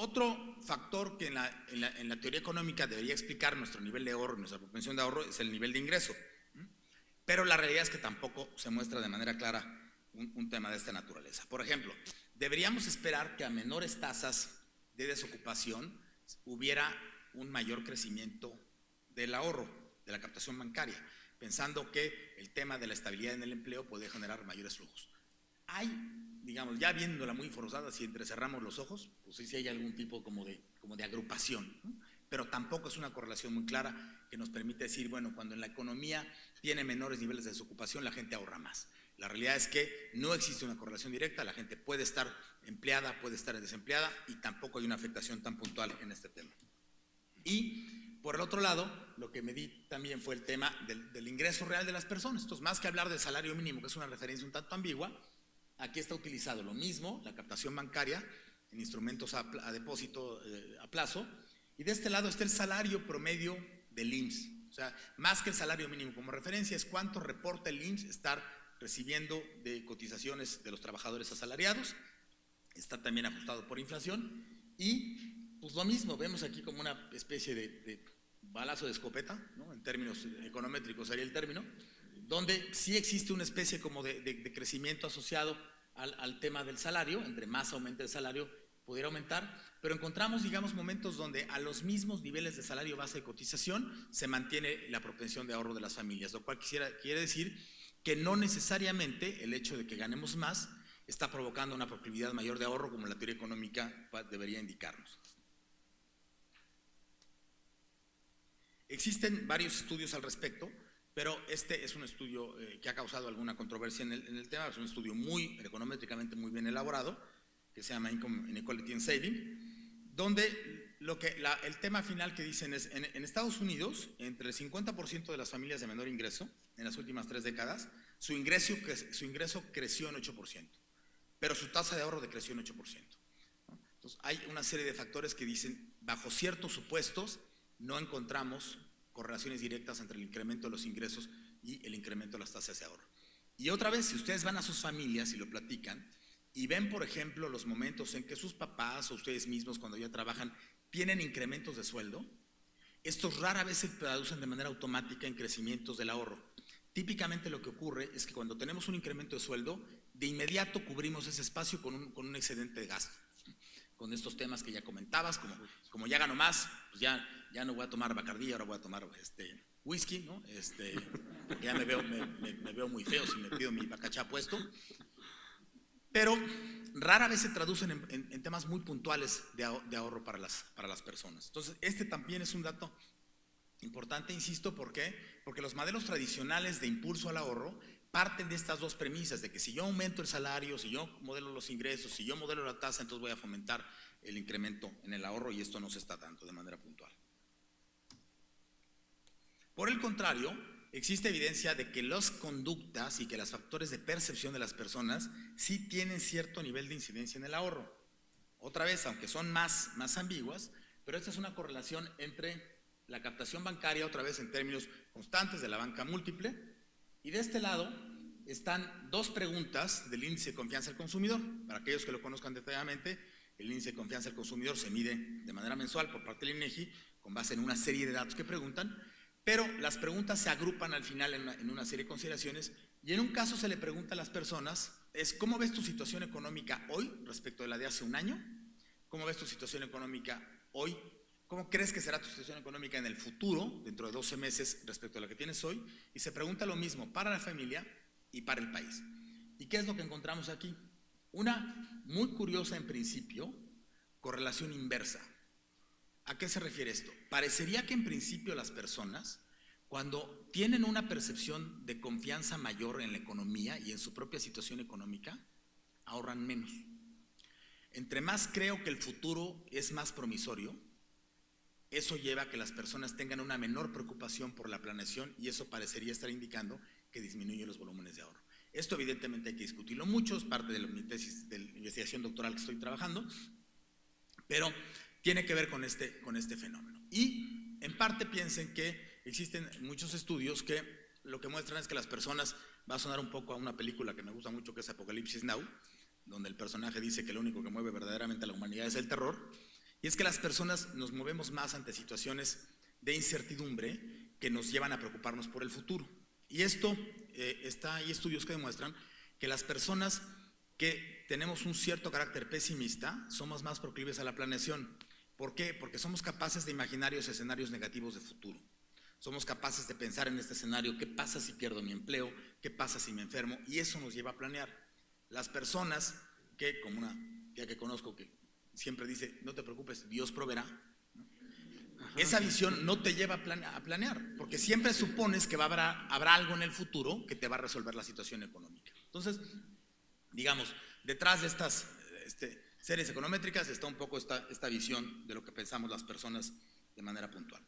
Otro factor que en la teoría económica debería explicar nuestro nivel de ahorro, nuestra propensión de ahorro, es el nivel de ingreso. Pero la realidad es que tampoco se muestra de manera clara un tema de esta naturaleza. Por ejemplo, deberíamos esperar que a menores tasas de desocupación hubiera un mayor crecimiento del ahorro, de la captación bancaria, pensando que el tema de la estabilidad en el empleo puede generar mayores flujos. Hay, digamos, ya viéndola muy forzada, si entrecerramos los ojos, pues sí hay algún tipo como de agrupación, ¿no? Pero tampoco es una correlación muy clara que nos permite decir, bueno, cuando en la economía tiene menores niveles de desocupación, la gente ahorra más. La realidad es que no existe una correlación directa, la gente puede estar empleada, puede estar desempleada y tampoco hay una afectación tan puntual en este tema. Y por el otro lado, lo que me di también fue el tema del ingreso real de las personas. Entonces, más que hablar del salario mínimo, que es una referencia un tanto ambigua, aquí está utilizado lo mismo, la captación bancaria en instrumentos a depósito a plazo, y de este lado está el salario promedio del IMSS. O sea, más que el salario mínimo como referencia, es cuánto reporta el IMSS estar recibiendo de cotizaciones de los trabajadores asalariados. Está también ajustado por inflación y pues lo mismo, vemos aquí como una especie de balazo de escopeta, ¿no? En términos econométricos sería el término, donde sí existe una especie como de crecimiento asociado al tema del salario. Entre más aumente el salario, pudiera aumentar, pero encontramos, digamos, momentos donde a los mismos niveles de salario base de cotización se mantiene la propensión de ahorro de las familias, lo cual quiere decir que no necesariamente el hecho de que ganemos más está provocando una proclividad mayor de ahorro, como la teoría económica debería indicarnos. Existen varios estudios al respecto, pero este es un estudio que ha causado alguna controversia en el tema. Es un estudio econométricamente muy bien elaborado, que se llama Income Inequality and Saving, donde el tema final que dicen es, en Estados Unidos, entre el 50% de las familias de menor ingreso, en las últimas 3 décadas, su ingreso creció en 8%, pero su tasa de ahorro decreció en 8%. Entonces, hay una serie de factores que dicen, bajo ciertos supuestos, no encontramos correlaciones directas entre el incremento de los ingresos y el incremento de las tasas de ahorro. Y otra vez, si ustedes van a sus familias y lo platican, y ven, por ejemplo, los momentos en que sus papás o ustedes mismos, cuando ya trabajan, tienen incrementos de sueldo, estos rara vez se traducen de manera automática en crecimientos del ahorro. Típicamente lo que ocurre es que cuando tenemos un incremento de sueldo, de inmediato cubrimos ese espacio con un excedente de gasto. Con estos temas que ya comentabas, como ya gano más, pues ya no voy a tomar Bacardí, ahora voy a tomar whisky, ¿no? Ya me veo muy feo si me pido mi bacachá puesto. Pero rara vez se traducen en temas muy puntuales de ahorro para las personas. Entonces, este también es un dato importante, insisto, ¿por qué? Porque los modelos tradicionales de impulso al ahorro parten de estas dos premisas, de que si yo aumento el salario, si yo modelo los ingresos, si yo modelo la tasa, entonces voy a fomentar el incremento en el ahorro, y esto no se está dando de manera puntual. Por el contrario, existe evidencia de que las conductas y que los factores de percepción de las personas sí tienen cierto nivel de incidencia en el ahorro. Otra vez, aunque son más ambiguas, pero esta es una correlación entre la captación bancaria, otra vez en términos constantes de la banca múltiple, y de este lado están dos preguntas del índice de confianza del consumidor. Para aquellos que lo conozcan detalladamente, el índice de confianza del consumidor se mide de manera mensual por parte del INEGI con base en una serie de datos que preguntan, pero las preguntas se agrupan al final en una serie de consideraciones, y en un caso se le pregunta a las personas, ¿cómo ves tu situación económica hoy respecto de la de hace un año? ¿Cómo ves tu situación económica hoy? ¿Cómo crees que será tu situación económica en el futuro, dentro de 12 meses respecto a la que tienes hoy? Y se pregunta lo mismo para la familia y para el país. ¿Y qué es lo que encontramos aquí? Una muy curiosa en principio, correlación inversa. ¿A qué se refiere esto? Parecería que en principio las personas, cuando tienen una percepción de confianza mayor en la economía y en su propia situación económica, ahorran menos. Entre más creo que el futuro es más promisorio, eso lleva a que las personas tengan una menor preocupación por la planeación, y eso parecería estar indicando que disminuye los volúmenes de ahorro. Esto evidentemente hay que discutirlo mucho, es parte de mi tesis de investigación doctoral que estoy trabajando, pero tiene que ver con este fenómeno. Y en parte piensen que existen muchos estudios que lo que muestran es que las personas, va a sonar un poco a una película que me gusta mucho, que es Apocalipsis Now, donde el personaje dice que lo único que mueve verdaderamente a la humanidad es el terror, Y es que las personas nos movemos más ante situaciones de incertidumbre que nos llevan a preocuparnos por el futuro. Y hay estudios que demuestran que las personas que tenemos un cierto carácter pesimista somos más proclives a la planeación. ¿Por qué? Porque somos capaces de imaginar escenarios negativos de futuro. Somos capaces de pensar en este escenario: ¿qué pasa si pierdo mi empleo? ¿Qué pasa si me enfermo? Y eso nos lleva a planear. Las personas que, como una tía que conozco que siempre dice: no te preocupes, Dios proveerá, ¿no? Esa visión no te lleva a planear, porque siempre supones que habrá algo en el futuro que te va a resolver la situación económica. Entonces, digamos, detrás de estas series econométricas está un poco esta visión de lo que pensamos las personas de manera puntual.